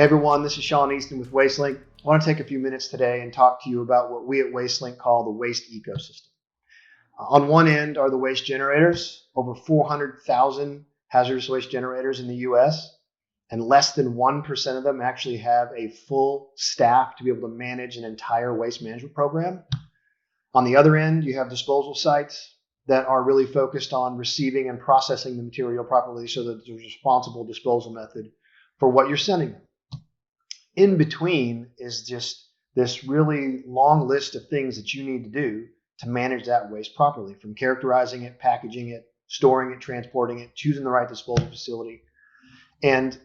Hey everyone, this is Sean Easton with WasteLink. I want to take a few minutes today and talk to you about what we at WasteLink call the waste ecosystem. On one end are the waste generators, over 400,000 hazardous waste generators in the US, and less than 1% of them actually have a full staff to be able to manage an entire waste management program. On the other end, you have disposal sites that are really focused on receiving and processing the material properly so that there's a responsible disposal method for what you're sending them. In between is just this really long list of things that you need to do to manage that waste properly, from characterizing it, packaging it, storing it, transporting it, choosing the right disposal facility. And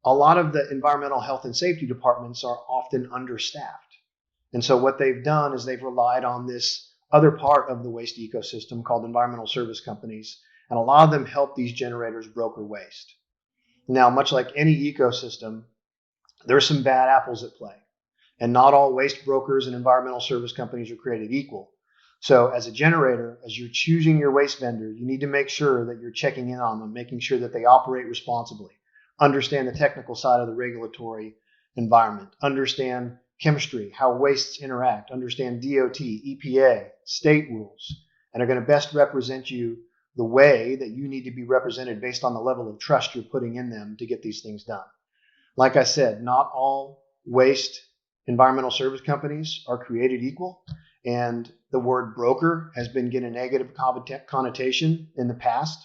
a lot of the environmental health and safety departments are often understaffed. And so what they've done is they've relied on this other part of the waste ecosystem called environmental service companies, and a lot of them help these generators broker waste. Now, much like any ecosystem, there are some bad apples at play, and not all waste brokers and environmental service companies are created equal. So as a generator, as you're choosing your waste vendor, you need to make sure that you're checking in on them, making sure that they operate responsibly, understand the technical side of the regulatory environment, understand chemistry, how wastes interact, understand DOT, EPA, state rules, and are going to best represent you the way that you need to be represented based on the level of trust you're putting in them to get these things done. Like I said, not all waste environmental service companies are created equal, and the word broker has been getting a negative connotation in the past,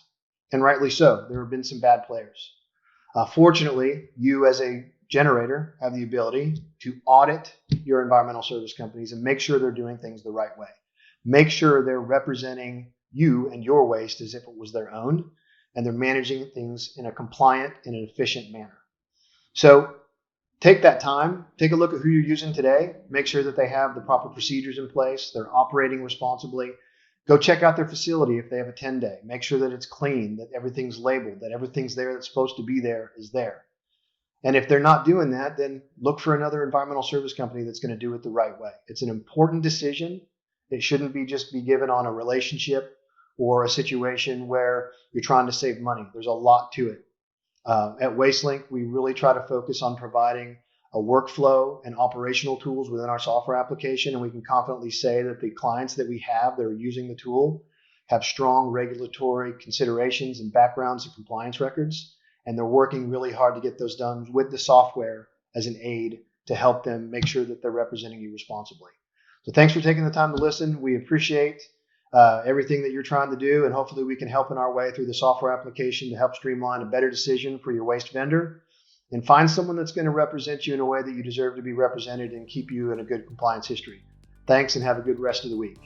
and rightly so. There have been some bad players. Fortunately, you as a generator have the ability to audit your environmental service companies and make sure they're doing things the right way. Make sure they're representing you and your waste as if it was their own, and they're managing things in a compliant and an efficient manner. So take that time, take a look at who you're using today, make sure that they have the proper procedures in place, they're operating responsibly. Go check out their facility if they have a 10-day. Make sure that it's clean, that everything's labeled, that everything's there that's supposed to be there is there. And if they're not doing that, then look for another environmental service company that's going to do it the right way. It's an important decision. It shouldn't be just be given on a relationship or a situation where you're trying to save money. There's a lot to it. At WasteLink, we really try to focus on providing a workflow and operational tools within our software application, and we can confidently say that the clients that we have that are using the tool have strong regulatory considerations and backgrounds and compliance records, and they're working really hard to get those done with the software as an aid to help them make sure that they're representing you responsibly. So thanks for taking the time to listen. We appreciate everything that you're trying to do, and hopefully we can help in our way through the software application to help streamline a better decision for your waste vendor and find someone that's going to represent you in a way that you deserve to be represented and keep you in a good compliance history. Thanks, and have a good rest of the week.